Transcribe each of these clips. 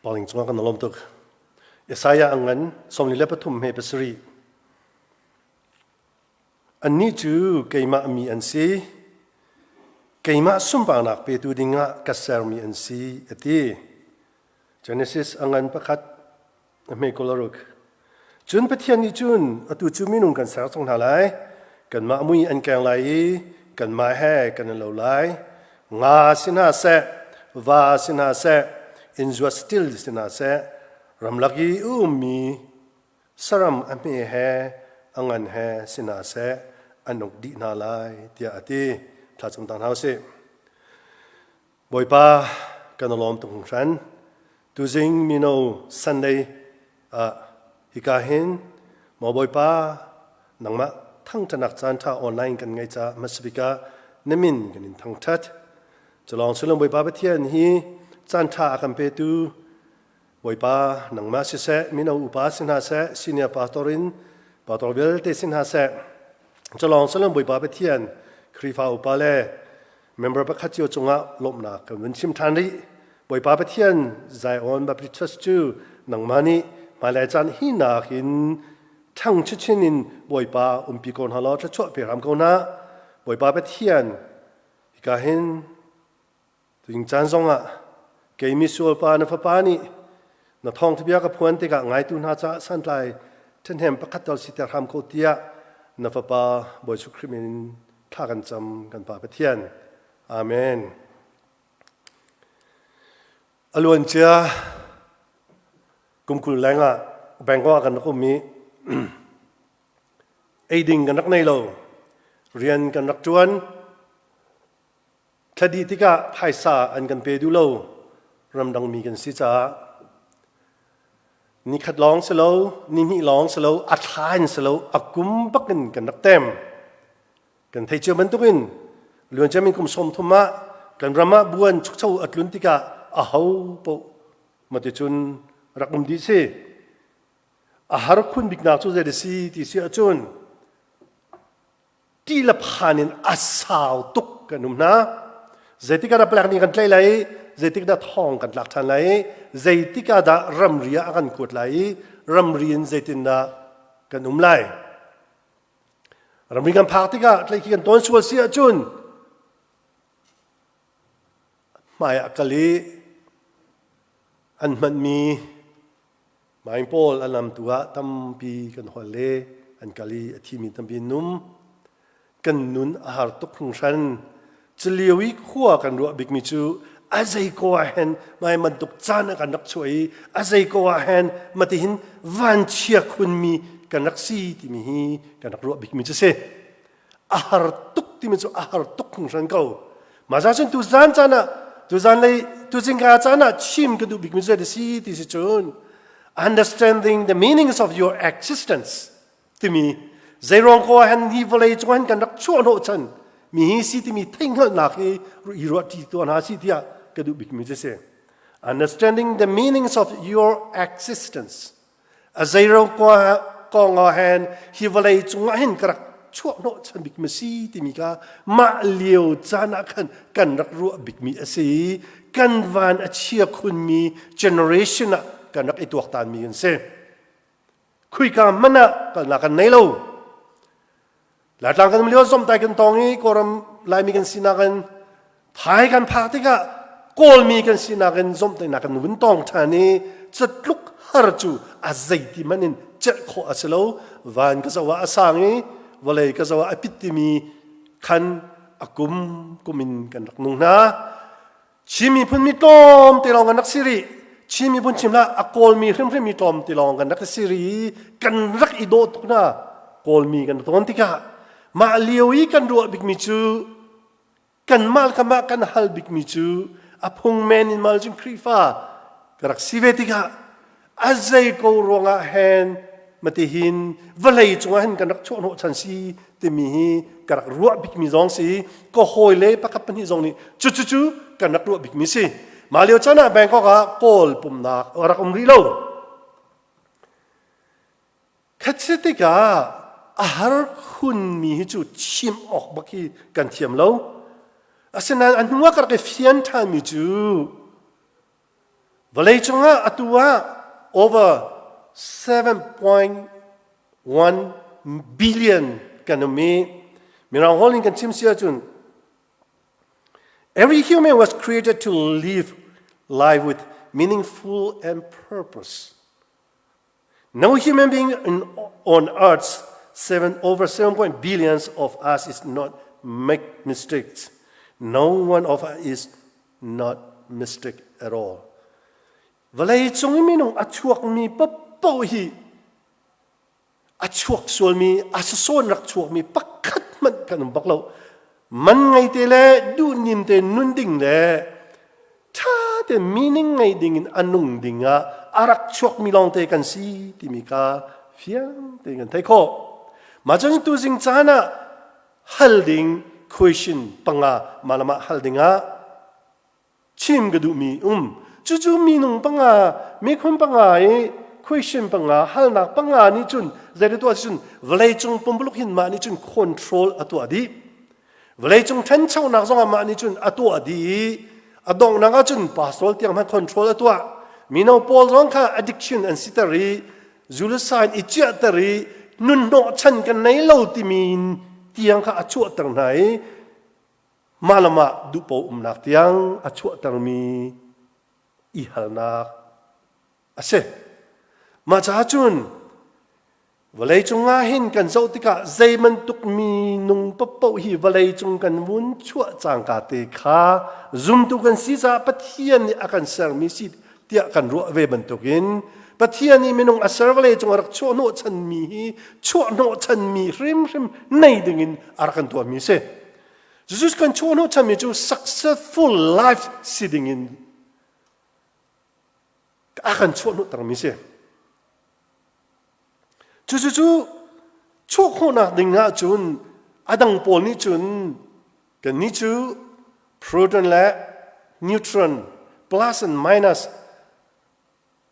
paling cuma kan dalam tu saya angan somni lepas tu me besri ani tu keima mi ansi keima sumpah nak petu dinga kasar mi ansi eti Genesis angan pakat me kolaruk chun pathian ni chun atu chu minung kan sa song halai kan ma mui an kang lai kan ma he kan lo lai nga sina se va sina se injwa still sina se ramlaki umi saram ame he angan he sina se anok di na lai tia ati thla chum tan hause boipa kan lom tung ran tu jing mino Sunday hikahin mo boipa nangma thang tanak chan tha online kan ngai cha masbika namin kan thang that chalong sulong boipa pathian hi chan tha kan pe tu boipa nangma si se mino upa sinha se senior pastorin pastorvel te sinha se chalong sulong boipa pathian khrifa upa le member pakhatio chunga lomna kan winchim thanri boipa pathian zai on baptist chu nangmani malai chan hi na hin thang chinin boipa umpi kon halo cha cho pe ram kona boipa pathian ka hin ting chan zonga ke mi sul pa na fa pa ni na thong thbia ka phuan te ka ngai tu na cha san lai then hem pakhat dal si ter ham ko tia na fa pa boi su khrimin tha kan cham kan pa pathian amen alwan chia kumkul lenga bangwa kan ko mi aiding kan nak nei lo rian kan nak chuan thadi tika phaisa an kan pe du lo ramdang mi kan si cha ni khat long selo ni mi long selo athain selo akum bakin kan nak tem kan thei che man tukin luan chamin kum som thuma kan rama buan chukchau atlun tika a hau po mati chun rakum di se a har khun bikna chu ze si ti si achun ti la phanin asaw tuk kanum na zetika da plak ni kan tlai lai zetik da thong kan lak than lai zeitika da ramria kan kut lai ramrin zeitin na kan lai ramri kan phak tika tlai ki kan ton sual si achun mai akali an man mi mai pol alam tua tampi kan hole an kali athimi tampi num kan nun ahar tok khung san chliwi khuwa kan ro big mi chu azai ko hen mai man tuk chan kan nak choi azai ko hen matihin van chia khun mi kan nak si ti mi hi kan nak ro big mi chu se ahar tuk ti mi chu ahar tuk khung san ko ma za chen tu zan chana tu zan lei tu jingga chana chim ka du big mi chu de si ti si chun understanding the meanings of your existence to me zairong ko han hi volei chuan kan rak chuan ho chan mi hi si ti mi thingal na ki ri ro ti to na si tia ka du bik mi se understanding the meanings of your existence a zairong ko nga han hi volei chuan hin krak chuan ho chan bik mi si ti mi ka ma liu chana kan rak ru bik mi ase kan van a chia khun mi generation kan nak ituak tan mi se khui ka mana kan la kan nei lo la tlang kan mlio som tai kan tongi koram lai mi kan sinakan thai kan phaktika kol mi kan sinakan som tai na kan win tong thani chatluk har chu azai ti manin chet kho aslo van ka zawa asangi walai ka zawa apitimi khan akum kumin kan nak nung na chimi phun mi tom te long kan nak siri chimi bun chimla akol mi hrim mi tom tilong kan nak siri kan rak ido tukna kol mi kan ton tika ma lioi kan ro big mi chu kan mal kama kan hal big mi chu aphung men in mal jing krifa karak sivetika azai ko ronga hen matihin valai chunga hen kan rak chon ho chan si te mi karak ro big mi zong si ko hoile pakapani zong ni chu chu chu kan rak ro big mi si Malio chana Bangkok ka kol pumna ora kumrilo. Katsitika ahar khun mi chu chim ok baki kan thiam lo. Asena anwa kar ke fian tha mi chu Valai chunga atua over 7.1 billion kanumi. Mirang holding kan chimsia chun. Every human was created to live life with meaningful and purpose. No human being on earth, over 7 billions of us is not make mistakes. No one of us is not mistake at all. Valai chung mi nong achuak mi papo hi achuak sol mi asason rak chuak mi pakhat man kanum baklo man ngai te le du nim te nun ding le tha te meaning ngai ding in anung dinga arak chuak mi long te kan si ti mi ka fiang te kan thai kho ma chang tu jing chana holding question panga malama holdinga chim gadu mi chu mi nung panga mi khum panga e question panga halnak panga ni chun zai to chun valai chung pumbuluk hin ma ni chun control atu adi valai chung than chau nak zonga ma ni chun atu adi adong na ga chun pasol tiang ma control atu mi no pol zong kha addiction and sitari suicide ichiatari nun no chan kan nei lo ti min tiang kha achu tang nai malama du po nak tiang achu tang mi ihalnak ase ma cha chun valai chunga hin kan zo tika zaiman tuk mi nung papo hi valai chung kan mun chua chang ka te kha zum tu kan si za pathian ni akan ser mi si tia kan ro ve ban tukin pathian ni minung asar valai chung arak chu no chan mi chu no chan mi rim nei dingin arakan tu mi se Jesus kan chu no chan mi chu successful life sitting in akan chu no tar mi se chu chu na dinga chun adang pol ni chun kan ni chu proton la neutron plus and minus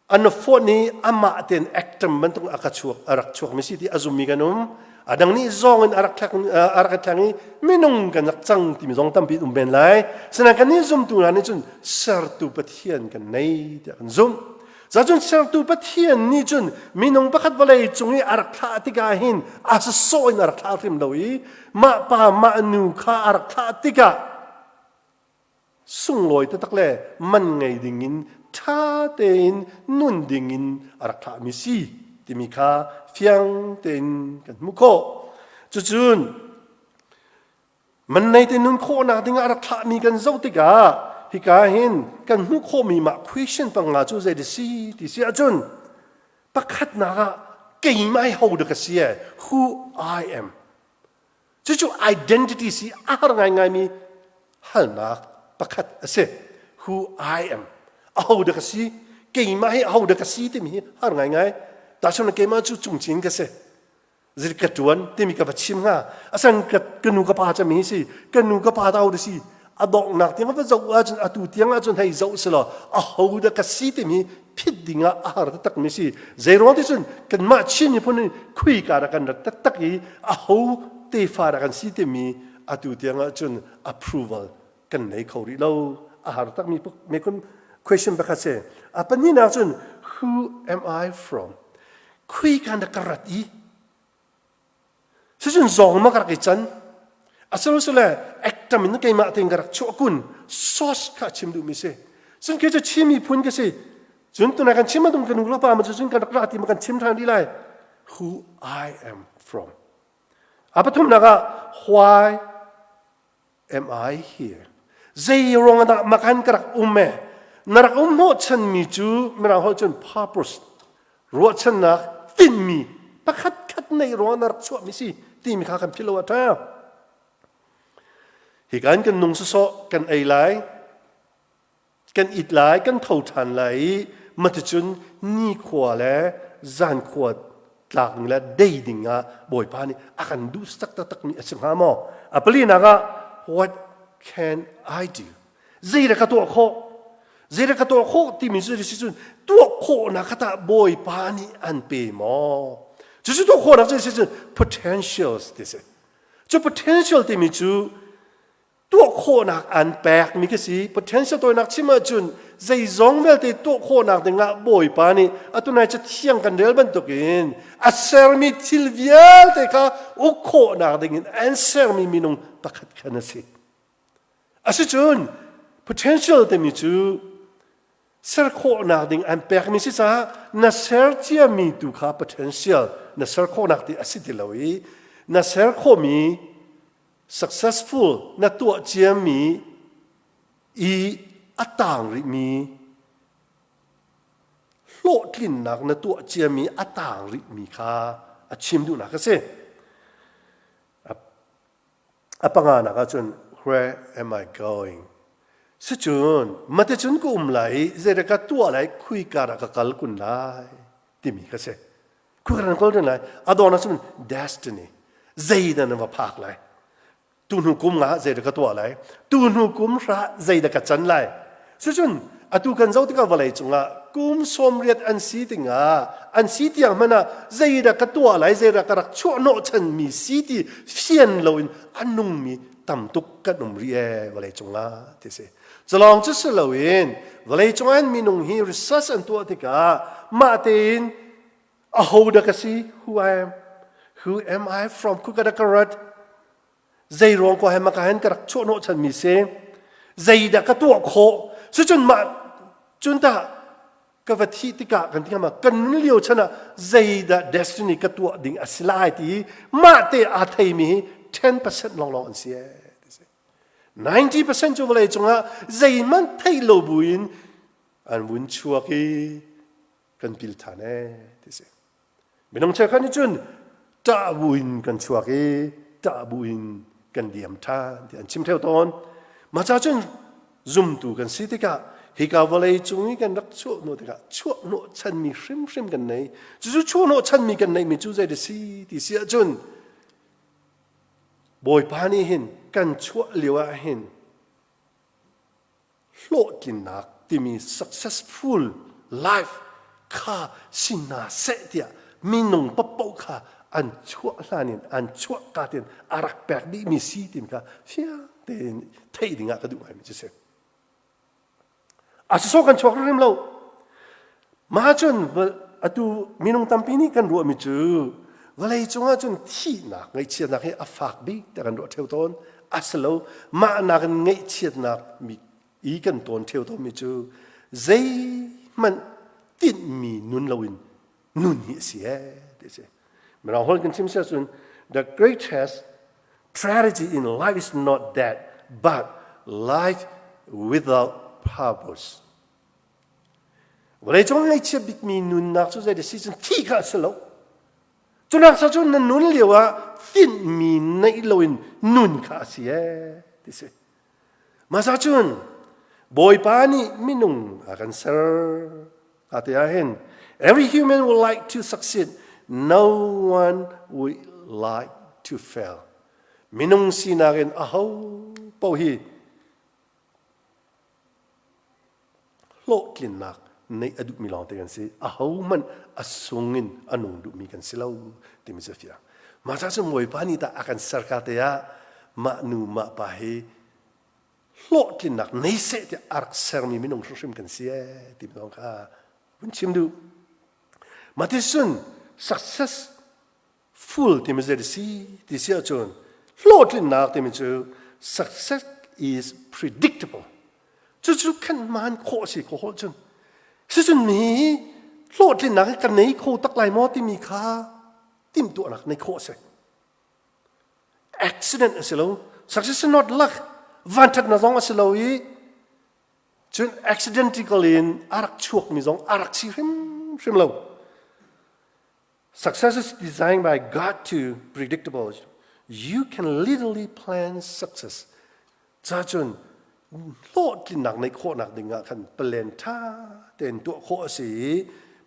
an fo ni ama ten atom bantung akachuak arak chuak mi si ti azumi ganum adang ni zong in arak thangi minung kan chang ti mi zong tam pi ben lai sana kan ni zum tu na ni chun sar tu pathian kan nei ta kan zum Zajun ser tu pathian ni chun minung pakhat valai chungi arak tha tika hin as so in arak tha rim loi ma pa ma nu kha arak tha tika sung loi ta takle man ngai dingin tha tein nun dingin arak tha mi si ti mi kha fiang ten kan mu ko chun man nei te nun kho na ding arak tha mi kan zo tika hikahin kan hu kho mi ma question panga chu zai de si ti sia chun pakhat na ga kei mai ho de ka sia who I am chu identity si ar ngai ngai mi hal na pakhat ase who I am ho de ka si kei mai ho de ka si ti mi har ngai ngai ta chun ke ma chu chung chin ka se zir ka tuan ti mi ka bachim nga asan ka kanu ka pa cha mi si kanu ka pa dau de si adok nak tiang apa zau ajun atu tiang ajun hai zau selo ho da kasi te mi phit dinga ar tak mi si zero ti chun kan ma chin ni pun khui ka ra kan tak hi ho te fa ra kan si te mi atu tiang ajun approval kan nei khori lo ar tak mi me kun question ba khase apani na chun who am I from khui kan da karat i chun zong ma ka ki chan asal usulnya ektam ini kayak mak tinggal cokun sos kah cim du mise, sen kerja cimi pun kese, juntu nak cim tu mungkin ulah paham, juntu kan nak hati makan cim thang dilai, who I am from, apa tu naga why am I here, zai orang nak makan kerak narak no chen mi ju, merang ho chen purpose, ruat chen nak fin mi, pakat kat nei orang narak cuak misi, ti mi kakan pilau atau hikan kan nung so kan ai lai kan it lai kan thau than lai matchun ni khwa le zan khwa tlak la dei dinga boy pa ni akan du sak tak ni asim ha mo apali naga what can I do zira ka to kho ti mi su si chun to kho na kata boy pa ni an pe mo chu to kho na si chun potentials this chu potential ti mi chuตัวโคนักอันแปลกมีแค่สี potential ตัวนักชิมาจุน ใจจงเวลตีตัวโคนักเดงะบ่อยปานี่อัตุนายจะเที่ยงกันเรื่องบันตุกินอัศรมีทิลเวียลแต่ก็อุโคนักเดงินอันเซอร์มีนงปักขัดกันสิอาศัยจน potential เต็มจูเซอร์โคนักเดงอันเปกมิสิจ้าน่าเซอร์ที่มีตุข้า potential น่าเซอร์โคนักที่อาศัยที่เราอีน่าเซอร์โคมี successful น่าตัวเจียมีอีอัตางริมีโลดลินนักน่าตัวเจียมีอัตางริมีข้าชิมดูนักสิปังงานนักจน where am I going สิจนมาแต่จนกูไหลเจริญกับตัวไหลคุยกันกับกัลกุนไหลที่มีก็สิคุยกันกับกัลกุนไหลอดอนัสมัน destiny ใจนั่นว่าพักไหลตูนุกุมงะเจริญกับตัวไหลตูนุกุมระใจเด็กจันไหลสิจนอตุกันเจ้าที่กับอะไรจงละกุมสมเรียดอันสีติงะอันสีติยังมันน่ะใจเด็กตัวไหลใจเด็กรักชั่วโนชันมีสีติเฟียนลอยอันนุ่มมีต่ำตุกกันนุ่มเรียอะไรจงละที่สิจะลองจะสลาวินวันนี้จงอันมีนุ่งฮีริสัสอันตัวที่กามาเตินอาหูดักสิ who am I from คุกดักรัดใจรองก็ให้มาการกระชั่วโนชันมีเซใจดักตัวโคซึ่งจนมาจนตากวัติติกากันที่มากันเลี้ยวชนะใจดัก destiny กตัวดิ่งอัศลายที่มาเตอาไทยมี 10% ลองอันเสีย90% จะว่าอะไรจงอ่ะใจมันไทยโลบุญอันวุ่นชัวกีกันพิลทานเน่ที่สิไม่ต้องเชื่อกันนี่จนจะบุญกันชัวกีจะบุญกันเดียมท่าที่อันชิมเท่าตอนมาจากจนซุ่มตูกันสิติกาฮิกาวาเลยจงนี้กันรักชั่วโนติกาชั่วโนฉันมีริมกันไหนจู่ชั่วโนฉันมีกันไหนมีจู่ใจเดสิที่เสียจนบ่อยพานี่เห็นกันชั่วเหลียวเห็นโลดลินนักที่มี successful life ข้าสินาเสียมีนงปะปข้าอันชั่วลานินอันชั่วกาเตนอารักแปกดีมีสีติมข้าเฟียเตนไทยดิ่งก็ดูไม่มีจะเสียอาศัยกันชั่วเรื่องเรามาจนว่าดูมีนงตั้มปีนี้กันรู้มิจูวันนี้จงอาจนที่นักไงเชียนักให้อฟักบีแต่กันรู้เท่าตอนอาศัยเรามานักไงเชียนักมีอีกันตอนเท่าตอนมิจูใจมันติดมีนุนเราอินนุนหิเสียเดี๋ยวสิเมื่อเราพูดกันชิมเสียส่วน the greatest tragedy in life is not that but life without purpose วันนี้จงไงเชียบิกมีนุนนักสุดใจเดี๋ยวสิจนที่ข้าสลบจนนักสัจจนนุนเลียวว่าฟินมีในโลอินนุนข้าเสียที่สิมาสัจจนบอยปานี่มินุงอากันเซอร์อาทิอาเห็น every human would like to succeed no one would like to fail มินุงสีนาเห็นอ้าวปอยโลกลินนักในอดุมิลองเตียนสิอ้าวมันอสุงินอนุดุมีกันสิเราที่มิจะเฟียมาจากสมัยปานี่ตาอากันสักการเตียมานูมาไปโลกลินนักในเสตีอาร์เซอร์มีมินงชิมกันเสียที่มิลองค่ะวันชิมดูมาที่สุด successful ที่มิจะได้สิที่เสียจนโลกลินนักที่มิจะ success is predictable จู่ๆขันมันโคสิโคจนซึ่งมีโลดลินนักกันในโคตักไลมอที่มีค่าติมตัวนักในโคเส accident สิเรา success is not luck วันทัดน่ะสองสิเราอีจน accidentally อารักชวกมีสองอารักสิริมเรา success is designed by God to predictable you can literally plan success จ้าจนโลดลินนักในโคนักดึงอ่ะคันเปลี่ยนท่าเต็นตัวโคสี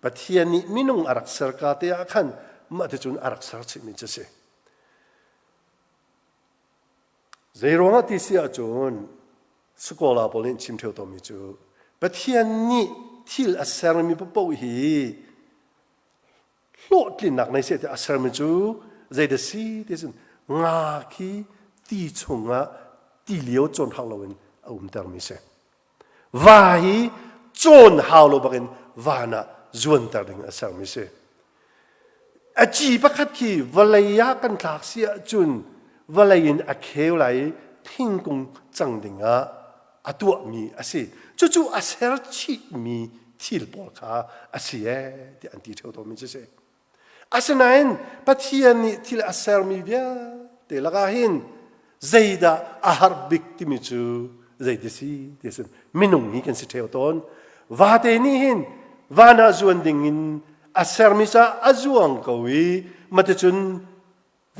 ปะเทียนิมินุงอารักษากาเตียคันมาถึงจุนอารักษาสิมิจะเสใจร้องที่เสียจนสกอลาบอลินชิมเทวตัวมิจูปะเทียนิที่อาศัยมีปะปูฮีโลดลินนักในเสียที่อาศัยมิจูใจเดซีที่สุนงาคีตีชงอ่ะตีเลี้ยวจนทางเราเองอุ้มตามมิเสวาย จนหาวโลบักินวานะจวนตาริงอาศัยมิเสอาจีประคัดขีวลัยยากันทักเสียจุนวลัยินอาเคลไหลทิ้งกงจังดิงอาตัวมีอาศัยจู่ๆอาเซรชิมีทิลปอลขาอาศัยที่อันที่เท่าตัวมิเสอาศัยนั้นปัจจัยนี้ที่อาศัยมีเดียเตลกาหินใจดาอาหารบิกที่มิจูใจดิสิที่สุดมินุงนี้กันสิเท่าตนว่าแต่นี้หินวานาจวนดิ่งินอาศัยมิซาอาจวงกวีมาแต่จุน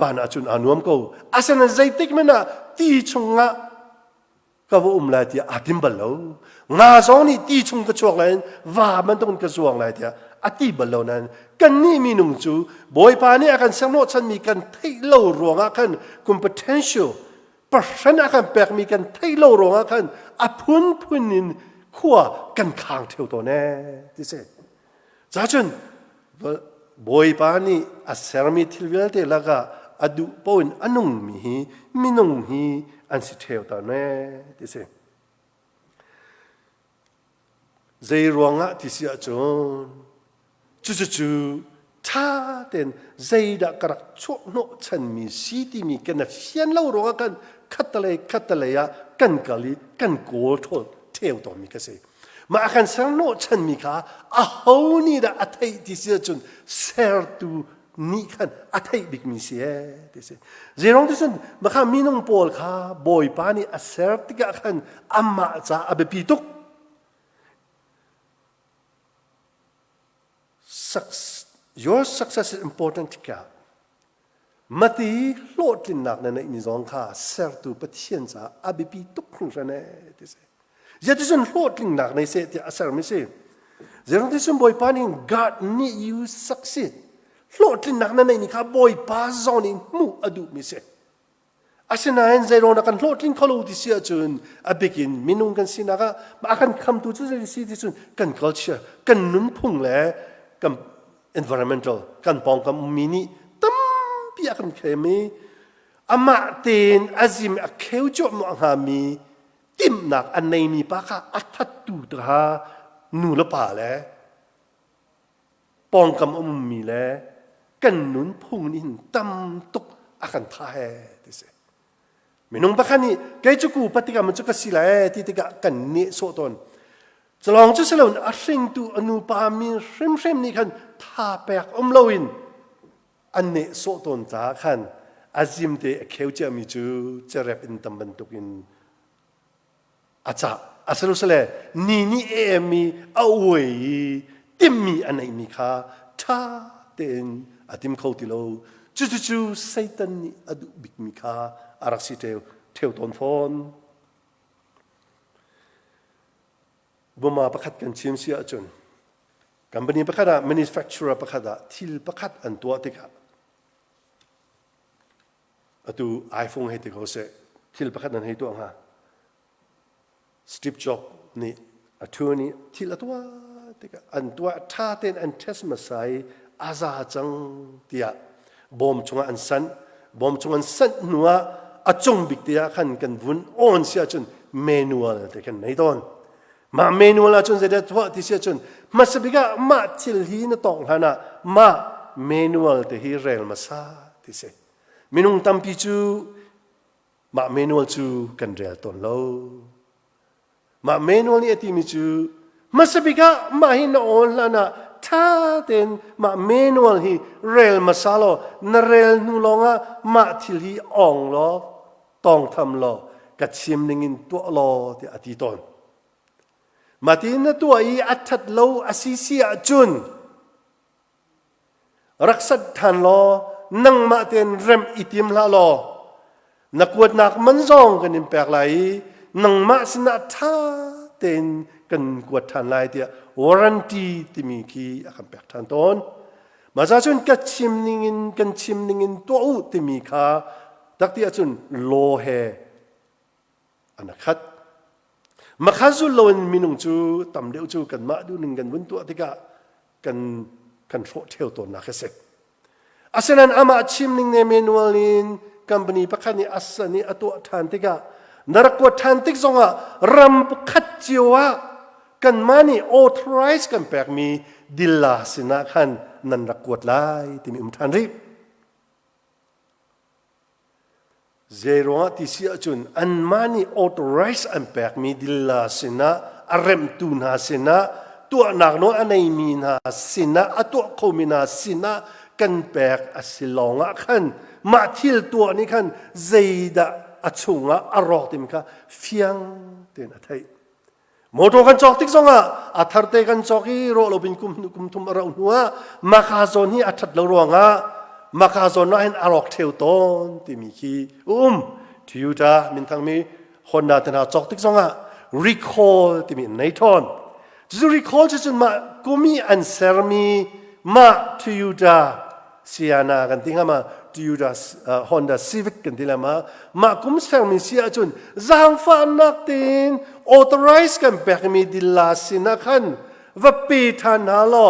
วานาจุนอนุมกูอาศัยนั้นใจติกมันน่ะตีชงอ่ะก็ว่าลายที่อาทิมบัลโลงาสองนี่ตีชงกระชวกเลยว่ามันต้องกระชวกลายที่อาทิบัลโลนั้นกันนี่มีนุ่งจูบอยปานี่อาการสังโนฉันมีกันไทโลรวงอาการคุม potential เพราะฉันอาการแปลกมีกันไทโลรวงอาการอพุนนินขั้วกันข้างเท่าตัวแน่ที่เสจ้าจนบอยปานี่อาเซรมีทิลเวลเตลักะอดุปนอนุงมีนุ่งฮีอันสิเท่าตัวแน่ที่เสใจรวงอ่ะที่เสียจนจู่ถ้าเต็นใจดักกระชกโนฉันมีสีที่มีกันเฟียนเล่ารวงกันขัดทะเลยกันกะลีกันโกรธเที่ยวตัวมีกันเสมาอาการสังโนฉันมีค่ะอาหูนี่ละอัฐิที่เสียจนเซอร์ตูนี่กันอัฐิบิกมีเสียที่เสเจรองที่สุดมาข้ามีน้องปอลค่ะบอยปานี่อาเซอร์ติกะกันอามาจ้าอเบปีตุกYour success is important ka. Mati lotlin nak na inizong ka sertu patien sa abipi tukung sa ne tise. Jadison lotlin nak na ise ti asar mi se. Zerong tison boy paning God need you succeed. Lotlin nak na ni ka boy pa zonin mu adu mi se. Asinain zero na kan lotlin kalo ti siya chun abikin minung kan sinaka maakan come to the city chun kan culture kan nun pung le kan environmental kan pong kam mini tam pia kan khemi ama ten azim akheu jo mo ha mi tim nak an nei mi pa kha athat tu tra nu la pa le pong kam mi le kan nun phung nin tam tuk akan tha he tise minung pa khani kai chu ku patika man chu ka sila ti tika kan ni so tonจะลองจะเสลนอาสิ่งตัวอนุปามีเริ่มนี่ขันท่าแปลกลวินอันเนโซตนจ้าขันอาจิมเตะเขียวจะมีจูจะเรียบอินตัมบันตุกินอาจารย์อาสรุสเลนี่เอมีเอาไว้ติมมีอันไหนมีค่ะท่าเต็นอาติมเขาติโลจู่ไซตันนี่อดุบิกมีค่ะอารักสิเทวตนฟอนบ่มาประคัดกันชิมเสียจนกัมปนีประคัดmanufacturerประคัดทิลประคัดอันตัวติกะตัวไอโฟนให้ติกเขาเสทิลประคัดนั้นให้ตัวฮะสตีฟจ็อบนี่ตัวนี้ทิลตัวติกะอันตัวท่าเต้นอันเทสมาใส่อาซาจังเตียบอมชงอันสันบอมชงอันสันนัวอจงบิกเตียขันกันวุ่นอ่อนเสียจนเมนูอะไรแต่กันในตอนมาเมนูละจนเสด็จทั่วที่เสียจนมาสบิกะมาทิลฮีนตองฮานะมาเมนูลที่ฮีเรลมาซาที่เสมินุงตัมปิจูมาเมนูลจูกันเรลตอนโลมาเมนูลนี่ที่มิจูมาสบิกะมาฮินออนละนะท่าเต็นมาเมนูลฮีเรลมาซาโลนเรลนูลงะมาทิลฮีอ่องโลตองทำโลกัดชิมนิงินตัวโลที่อธิตนมาที่นั่นตัวอีอัฐโลอาศิเสียจุนรักษาทันโลนั่งมาเต็นเริ่มอิติมละโลนักวดนักมันซองกันนิมแปลกไหลนั่งมาสนาท่าเต็นกันกวดทันไหลเดียววารันตีที่มีคีอาคำแปลกทันต้นมาจากจุนกันชิมนิงินตัวอุที่มีค่าดักที่จุนโลเฮอันนักขัดมาข้าจุลลวนมินุงจูตำเดียวจูกันมาดูหนึ่งกันวันตัวที่กันโฟเทลตัวนักเสกอาศัยนั้นอามาชิมหนึ่งในเมนูลินกัมปนีประคันนี้อาศัยนี้ตัวทานติกะนรกวดทานติกซงะรำขัดจิวะ กันมานี่ authorize กันแปลกมีดิลลาสินะขันนันรักกวดไล่ที่มีทันรีบเจรวงที่เสียจุนอันมานี่ authorize อันแปลกมีดิลลาสินะอารมณ์ตุนาสินะตัวนักโน้อันไหนมีนาสินะตัวเขามีนาสินะกันแปลกอสิลองขันมาทิลตัวนี้ขันเจดะอชุงะอรอกติมค่ะเฟียงเต็นอะไรโมโตกันจอกติ๊กซงะอัฐร์เตกันจอกีโรโลบินกุมทุมเราหัวมาคาโซนี่อัฐร์เรารวงะมาคาโซน่าเห็นอรอกเทวตนติมีคีทิวดามินทังมีคนนาตนาจอกติ๊กซงะ recall ติมีในทอนจะ recall จะจนมากุมีอันเซอร์มีมาทิวดาเสียนากันติงมาทิวดาHonda Civicกันที่ละมากุมเซอร์มีเสียจนจางฟ้านักติน authorize กันแปลกมีดิลลาสินะขันว่าปีธานาลอ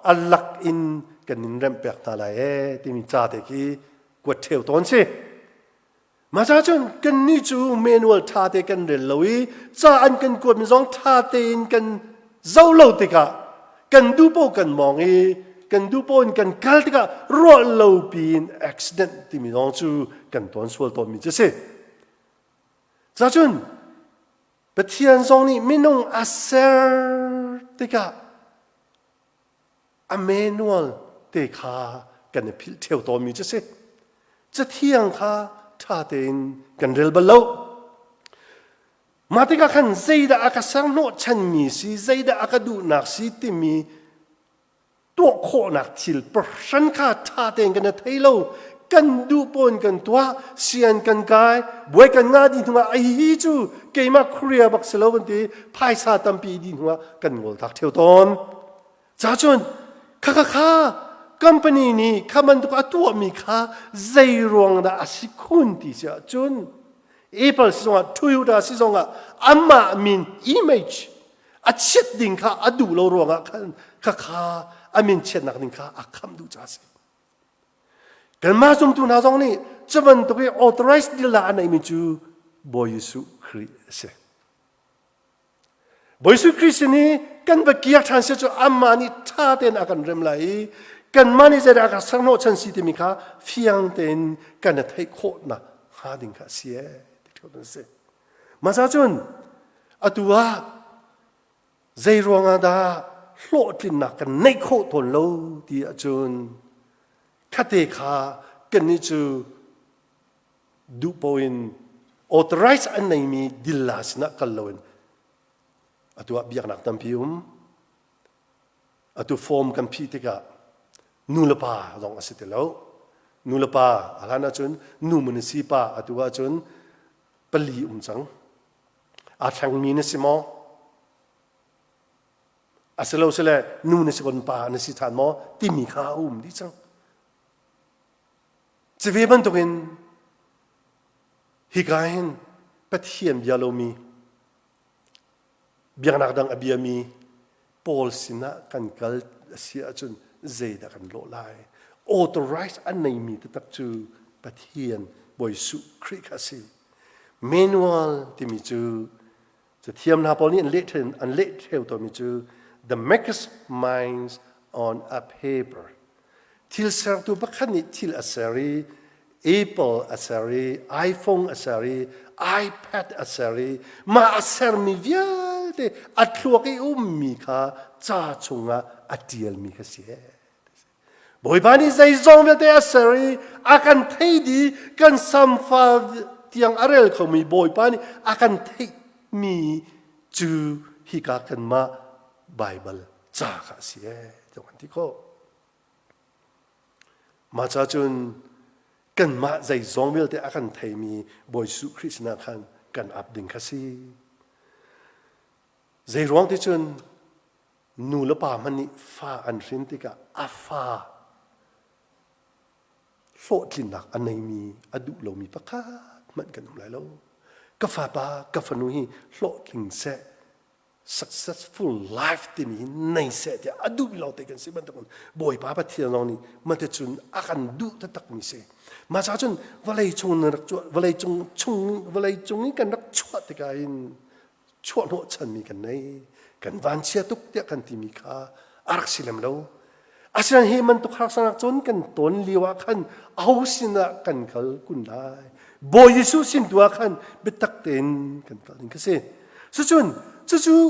อัลลักอินกันนินเรมแปลกตาลายที่มีจ่าเด็กีกวดเทวตอนสิมาจากจนกันนี่จูเมนูท่าเตกันเรลวีจ่าอันกันกวดมีสองท่าเตนกันเจ้าเหล่าติกะกันดูโปกันมองกันดูโปนกันกัลติกะรอเหล่าปีนอุบิเหตุที่มีน้องจูกันตอนส่วนตอนมีจะสิจากจนปะเทียนสองนี้ไม่น้องอาเซอร์ติกะอเมนูเตคากันพิลเทวตอนมีจะสิจะเที่ยงคาท่าเตนกันเรลบลโลมาติกาขันใจดาอากาสังโนชันมีสีใจดาอากาดูนักสีที่มีตัวโคนักทิลปรชันข้าท่าเตงกันเทโลกันดูปนกันตัวเสียนกันกายบวยกันงาดินหัวไอฮิจูเกยมาครียบักสโลวันที่พายซาตัมปีดินหัวกันงอลทักเทวตอนจ้าจนข้าคัมปานีนี้ข้ามันตัวมีข้าใจรวงดาอสิคุณที่เสียจนApple สิส่งอ่ะ Toyota สิส่งอ่ะอามามิน image อัดเช็ดดิ่งค่ะอัดดูเรารวงอ่ะข้าอามินเช็ดนักดิ่งค่ะอักคำดูจ้าสิกันมาสมตุนหาสองนี่จะมันตัวเอง authorize ดิลาอันไหนมีจูบอยสุคริสบอยสุคริสนี่กันไปเกี่ยวทันเสียจนอามานี่ท่าเต้นอากันเริ่มไหลกันมานี่จะได้อาการสังโนชันสิที่มีค่ะเฟียงเต้นกันจะให้โคตรนะหาดิ่งค่ะเสียมาจากจนอตัวใจรวงอาดาโลดลินนักกันในโคตรโลดีอาจนคัดเตขากันนี่จูดูปอยน์ authorize อันไหนมีดิลลาสนักกันโลนอตัวเบียกนักตั้มพิมอตัวฟอร์มกันพิติกะนูลปาลองอาศัยแล้วนูลปาอะไรนะจนนูมันสีปาอตัวจนปลีจังอาทางมีนสิมออาศัยเราเสละนูนสิคนปานสิทานมอที่มีข้าวดิจังจะเวบันตัวเองฮิกาเห็นปะเทียมยาโลมีเบียงนักดังอเบียมีปอลสินะกันกัลเสียจนเจดกันโลไลauthorize อันไหนมีตักจูปะเทียนบอยสุคริกาซีmanual ที่มีจูจะเทียมนาปอลนี่อันเละเทลตัวมีจู the maker's minds on a paper ทิลเซอร์ตัวบักขันนี่ทิลอัสรี Apple อัสรี iPhone อัสรี iPad อัสรีมาอัสรมีเวียเตอัดลวกไอ้มีค่ะจ้าชงอัดเดียลมีค่ะเสียบอยบานี่ใจจงเวลเตอัสรีอาการเทีดีกันสัมฟาที่ยังอะไรเขามีบอยปานี่อาการที่มีจูฮิกากันมาไบเบิลจ้าค่ะเสียจังหวะที่เขามาจากจนกันมาใจจงเวลแต่อาการที่มีบอยสุคริสนาคันกันอับดึงค่ะสิใจร้องที่จนนูละป่ามันนี่ฟ้าอันรินติกะอาฟ้าโลดลินนักอันไหนมีอดุเรามีปะคะมันกันอะไรแล้วกาแฟปากาแฟนุฮีโลดลิงเซ successful life ที่มีในเซตอดุเราเตกันสิมันตะกันบ่อยป้าปะเทียนนี่มันจะจุนอาการดุตะตักมีเซมาจากจนวันเลยจงนักจวดวันเลยจงนี้กันนักจวดที่กัน ชั่วโนฉันมีกันในกันวันเชียตุกเดียกันที่มีค่าอารักสิลมเราอาศัยให้มันตุกหักสนักจนกันตนลีวะขันเอาสินะกันเขากุนได้บอยยิสุสินตัวขันเบตักเต็นกันเขาลิงก็เสียจู่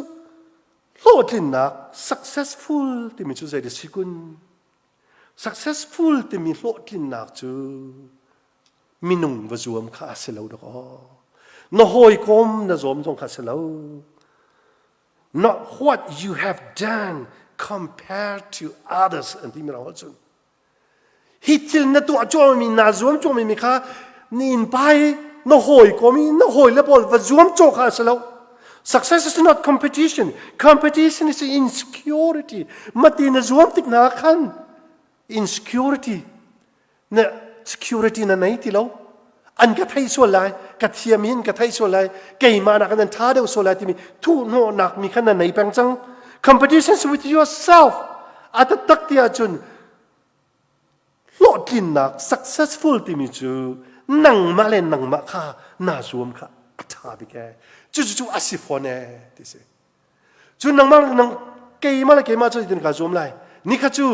โลดลินนัก successful ที่มีจู่ใจเดสิกุน successful ที่มีโลดลินนักจู่มีนุ่งวจวมข้าเสลาดอกน้อยคมน่ะจอมจงข้าเสลา not what you have done compared to others อันที่มีเราจุนฮิตลนัตัวจอมีน่าจอมจอมีข้านี่ไปน้อยคมน้อยแล้วพอวจวมจงข้าเสลาSuccess is not competition. Competition is insecurity. Mati na zuam tik na kan insecurity. Na security na nai tilaw. An kathai solai, kathiamin kathai solai, kay mana kan thada solai timi tu no nak mi kan na nai pangchang. Competition is with yourself. At tak tia chun lot kin nak successful timi chu nang malen nang ma kha na zuam kha atha bi ke.จู่อาศิฟอนเน่ที่สิจู่นังมันนังเกย์มาเลยเกย์มาจะดินการจมไลนี่ข้าจู่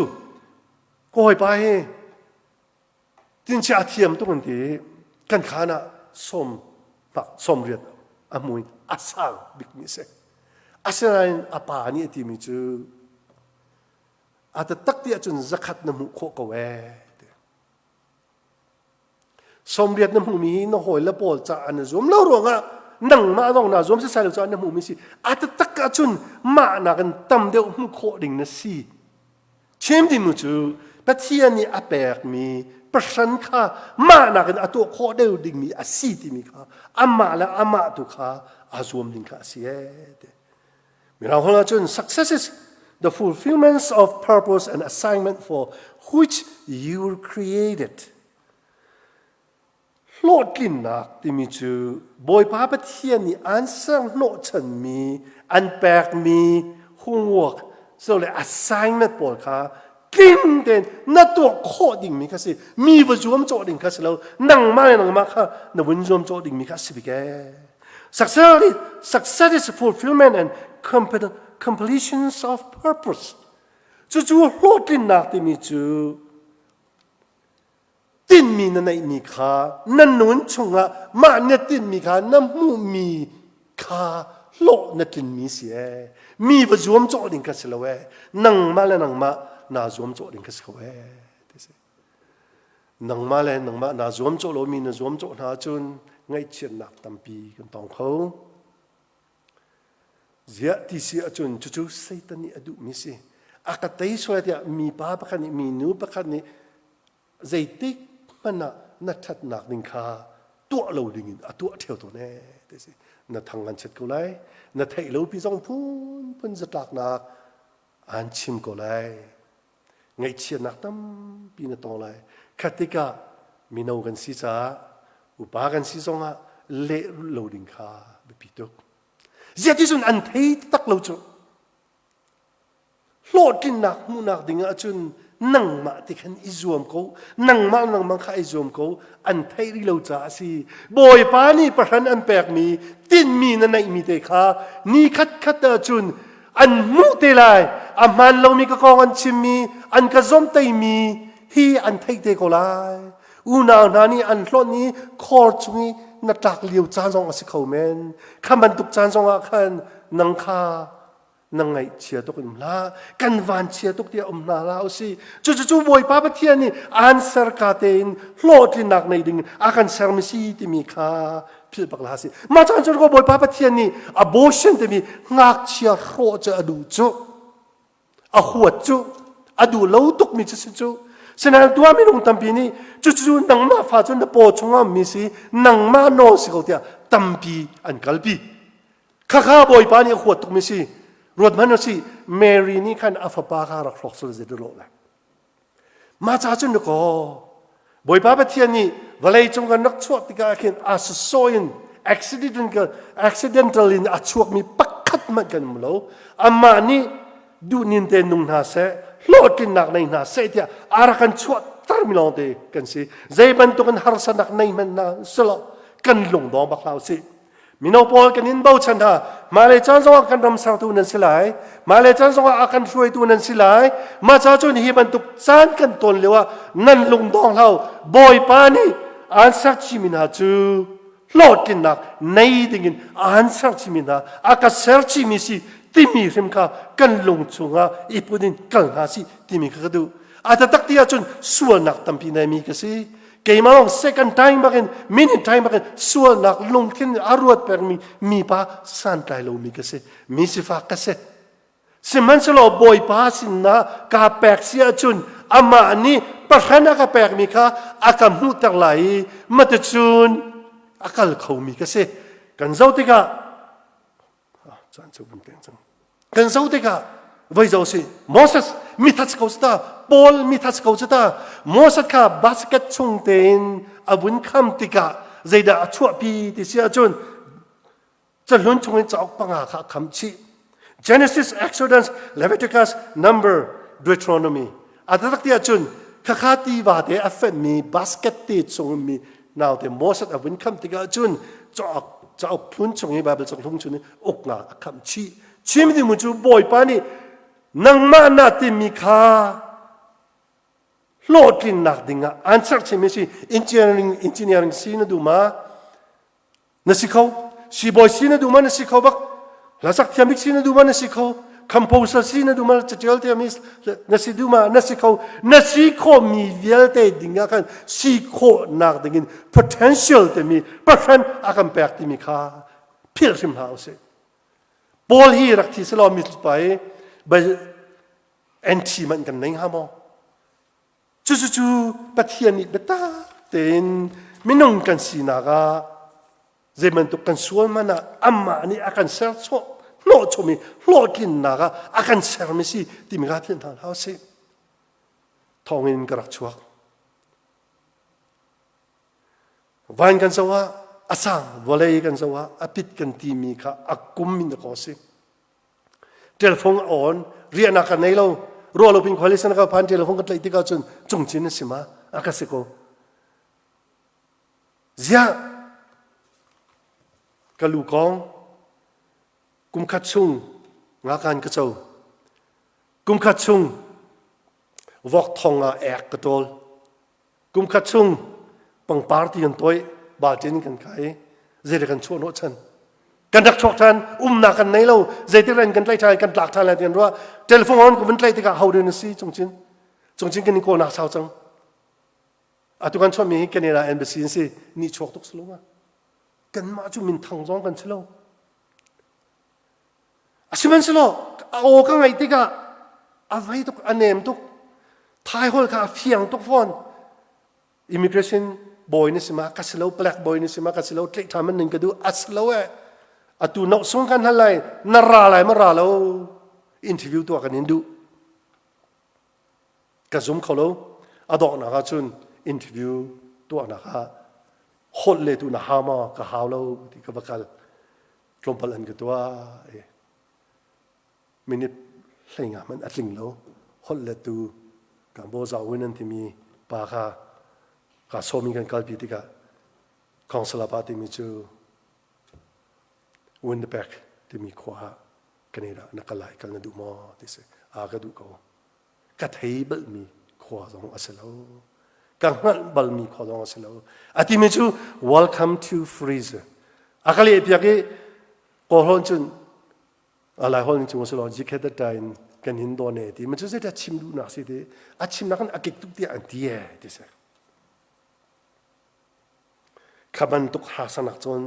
ก็หอยไปดินเชื่อเทียมตัวนี้กันขานะสมปักสมเรียดอามุยอาสังบิกมิเสอาศัยอาปานี่ที่มีจู่อาจจะตักที่จุนจะขัดน้ำมุขกเวสมเรียดน้ำมุมีน้หอยและปอดจะอันจมเล่าหลวงอ่ะนังมาต้องน่าจมเสียสายเราจะน้ำมุมีสิอาจจะตักจุนมาหนักันตั้มเดียวมุขดิ่งนั่นสิเชื่อมดิมุจูปัจจัยนี้อาเปกมีประชันข้ามาหนักันอาตัวโคเดียวดิ่งมีอาศีที่มีข้าอามาและอามาตุข้าอาจวมดิ่งข้าเสียเดมีเราคนละจุน success is the fulfillment of purpose and assignment for which you were createdโลดกินนักที่มีจูบอยป้าประเทียนนี่อันสร้างโนฉันมีอันแปลกมีหัวกส่วนเลย assignment ปวดขากินเด่นนั่นตัวโคดิ่งมีค่ะสิมีวจวมโจดิ่งค่ะสิแล้วนั่งมาค่ะนั่งวจวมโจดิ่งมีค่ะสิบิแก success is fulfillment and completions of purpose จู่โลดกินนักที่มีจูตินมีนั่นไหนมีค่านั่นนุ่นชงอ่ะมาเนี่ยตินมีค่าน้ำมูมีค่าโลนั่นตินมีเสียมีวจวมโจดิ่งกันสิละเวนั่งมาแล้วนั่งมาน่าจวมโจดิ่งกันสิละเวนั่งมาแล้วนั่งมาน่าจวมโจเรามีน่าจวมโจน่าจุนไงเชียนหนักตั้มปีกันตองเขาเสียที่เสียจุนจู่ๆใส่ตันนี่อดุมิสิอากาศที่สวยที่มีป้าประคันนี่มีนูประคันนี่ใจติ๊กมันน่ะทัดหนักดิ่งขาตัวเราดิ่งตัวเที่ยวตัวแน่เดี๋ยวสิน่ะทางกันเช็ดก็เลยน่ะไทยเราพี่จงพุ่นจะตักหนักอันชิมก็เลยไงเชียนหนักตั้มปีน่ะตองเลยขัดติกามีนกันสิจ้าอุปากันสิจงอ่ะเละเราดิ่งขาไปปีตุกเสียที่สุดอันไทยตักเราจุโลดกินหนักมูหนักดิ่งอ่ะจุนนั่งมาที่ขันอิจวมเขานั่งมาข้าอิจวมเขาอันไทยเราจ้าสิบอยป้านี่ประชันอันแปลกมีตินมีนั่นไหนมีเตะนี่คัดจุนอันมุเตลัยอามันเรามีกระกองอันชิมีอันกระซอมเตมีฮีอันไทยเตะก็ไลอูนานี่อันหล่นนี้คอร์จุนี้นัดตักเลี้ยวจานซองอาศัยเขาเมนข้ามันตุกจานซองอาคันนังข้านังไงเชียตุกอุมลากันวันเชียตุกเดียอุมลาลาอุสิจู่บอยป้าปะเทียนี่อันเซอร์กาเตนโลดที่นักในดิ่งอาการเซอร์มิซีที่มีค่าพิบักลาสิมาจากจู่ก็บอยป้าปะเทียนี่abortionที่มีงักเชียโรจะอดูจู่หัวจู่อดูเล่าตุกมีจู่ฉะนั้นตัวไม่ลงตั้มปีนี้จู่นังมาฟ้าจนจะโปชงอ่ะมีสินังมาโนสิเขาเดียตั้มปีอันกัลปีข้าบอยป้านี่หัวตุกมีสิรถมันสิเมรีนี่ขันอัฟปาคารักรอกสุดจะดูโลกเลยมาจากจุนก็บอยป้าประเทศนี้เวลาจงกันนักชวดที่กันคิดอาสโซยินaccidental อินอาชวกมีปักขัดมากันมั้งแล้วอามานี่ดูนินเตนุงนาเสโลดกินนักในนาเสที่อารักันชวดตามมิลองเตกันสิใจบรรทุกันหารสนักในมันนาสละกันหลงดองบักลาวสิ มินเอาพอลกันนินเบาชันฮะมาเลยจันทร์กันรำสาวตัวนั้นสิไหลมาเลยจันทร์อากันช่วยตัวนั้นสิไหลมาเจ้าจุนฮีบันตุกจานกันตนเลยว่านั่นลุงดองเราบอยปานี่อันสักชิมินาจูโลดกินนักในดิ่งอันสักชิมินาอากาศเซอร์ชิมิสิที่มีริมข้ากันลงชงอ่ะอีปุ่นกันหาสิที่มีกระดูอาจจะตักที่อาจนส่วนนักตั้มปีในมีกสิเกี่ยมาลอง second time บักเก็น minute time บักเก็นส่วนนักลงขึ้นอารวดเปรมีป้าสันไตโลมีกสิมีสิฟ้ากสิสิมันสโลบอยป้าสินะกาแปกเสียจุนอามาอันนี้ประธานะกาแปกมีค่ะอากาศนุตักไหลมาตจุนอากาศเขามีกสิกันเจ้าติกาจันทร์จะบุญเตียงจังกันเจ้าติกาไว้เจ้าสิโมเสสมีทัศเขาสตาปอลมีทัศเขาสตาโมเสสค่ะบาสเกตชงเตนอาบุญคำติกาใจด่าชั่วปีที่เสียจนจะล้นชงให้จะออกปังอาค่ะคำชี้ Genesis Exodus Leviticus Number Deuteronomy อาจจะตักที่อาจุนข้าข้าตีว่าเดอฟเฟนมีบาสเกตตีชงมีนาวแต่โมเสสอาบุญคำติกาจุนจะเอาพลุนชงให้บาเบลชงทุ่งชุนอกงาคำชี้ชิมที่มุจูบ่อยปานี่นังมานาติมีค่าโลดกินนักดิ่งอ่ะอันสักชิมิสิengineeringซีนดูมานั่นสิเขาชีบอยซีนดูมานั่นสิเขาบักหลังจากที่มิกซีนดูมานั่นสิเขาcomposerซีนดูมาจะเจอที่มิสนั่นสิดูมานั่นสิเขามีเวลเตดิ่งอ่ะกันสิเขานักดิ่ง potential ที่มีเพราะฉะนั้นอาการแปลกที่มีค่าพิลซิมหาสิบอลฮีรักที่สลอมิสไปไปแอนตี้มันกันไหนฮะมอจู่ๆปะเทียนนี่เบต้าเต็นไม่นงกันสีนากาเจมันตุกันส่วนมันนะอามานี่อาการเซลช์โลชมีโลกินนากาอาการเซลมิสิที่มีการที่ทางเขาสิทองเงินกระชัววันกันสว่าอาสังวลัยกันสว่าอภิษกันที่มีค่ะอากุมมินตะโกสิเทเลโฟนออนเรียนนักกันในเรารัวเราเป็นคนเล่นนักพันเทเลโฟนกันเลยที่เขาจงจินสิมาอากาศก็เสียกลูกองกุมขัดชุงงาการกระเจ้ากุมขัดชุงวอกทองแอกกระโดลกุมขัดชุงปังปาร์ตี้กันตัวบาดเจ็บกันใครเจริญกันชั่วโน้ตฉันกันดักชกทันนักกันในเราเจติเรนกันไล่ชายกันหลักทันอะไรเดียนว่าเทเลโฟนก็มันไล่ติกาเฮาเดินสิจงจินกันนี่โกนักสาวจังอาตุกันชอบมีกันนี่นะเอ็นบีซีสินี่ชกตุกสโลว์กันมาจุมินทางจงกันสโลว์อาชิมันสโลว์โอ้กันไงติกาอะไรตุกอันเนมตุกไทยฮอลค่ะเฟียงตุกฟอนอิมิเกรชันบอยนี่สิมาคัสโลว์แบล็กบอยนี่สิมาคัสโลว์เทคทำมันหนึ่งก็ดูอัสโลว์อาตุนกส่งกันอะไรนาราอะไรมาราแล้วอินทิวิวตัวกันนินดูกันซุ่มเขาแล้วอดอกนะครับจุนอินทิวิวตัวนะครับฮอลเลตุนะฮามากะฮาวแล้วที่กับกันลมพลันกันตัวมินิเล่งอ่ะมันอัดลิงแล้วฮอลเลตุกับโบซาวินันที่มีปาค่ะกับโซมิกันกัลปีติกะของสลับปาติมิจูวินเดอร์แบกที่มีขวากันนี่ละนักไล่กันดูมอที่สิอากระดูกเขากัดให้บัลมีขวาตรงอัศลาวกังหันบัลมีขวาตรงอัศลาวอาทิมิจู welcome to freezer อากาศเปียกก็ฮอนจุนอะไรฮอนจุนอัศลาวจิกเฮดได้กันหินโดนเอติมันจะได้ชิมดูนักสิเดอาชิมนักกันอาเก็กตุกที่อันที่ที่สิขับมันตุกหาสนักจน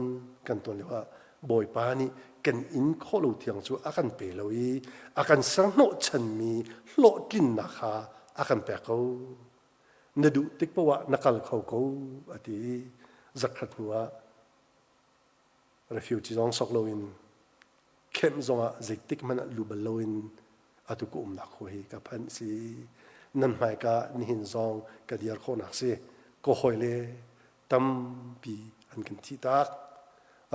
กันตัวเรียกว่าบอยปานี่กันอินโคโลเทียงจูอากันเปลอยอากันสังโนชันมีโลกินนะคะอากันแปลเขาเนดูติกปวะนักลเขาเขาอดีจักรหัว refugee จงสกโลอินเข้มจงอาจิติกมันลูบโลอินอาตุกุมนักหวยกับพันสีนั่นหมายก็นิหินจงกระเดียร์โคนักสิก็หอยเลยตั้มปีอันกันที่ตัก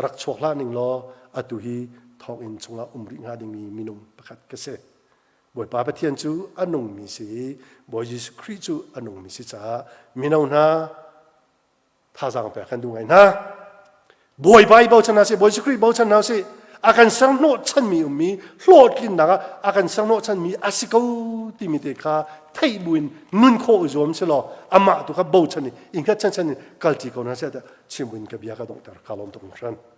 รักชกลาหนึ่งล้ออตุฮีทองอินชงอาริงาดิมีมินุมประคัดกษตรบอยป้าปะเทียนจูอนุงมีสีบอยยิสคริจูอนุงมีสีจ้ามินาวนาท่าสังแปลกันดูไงนะ บอยไปเบาชนะสิบอยสกรีเบาชนะสิอาการสังโนชันมีมีโลดกินนักอาการสังโนชันมีอาศิกที่มีเด็กข้าไทยบุญนุ่นโคจอมเชลอามาตุกับเบาชันนี่อิงกัดชันกัลจีเขาน่าจะชิมบุญกับยากระดงแต่คาลอมตรงนั้น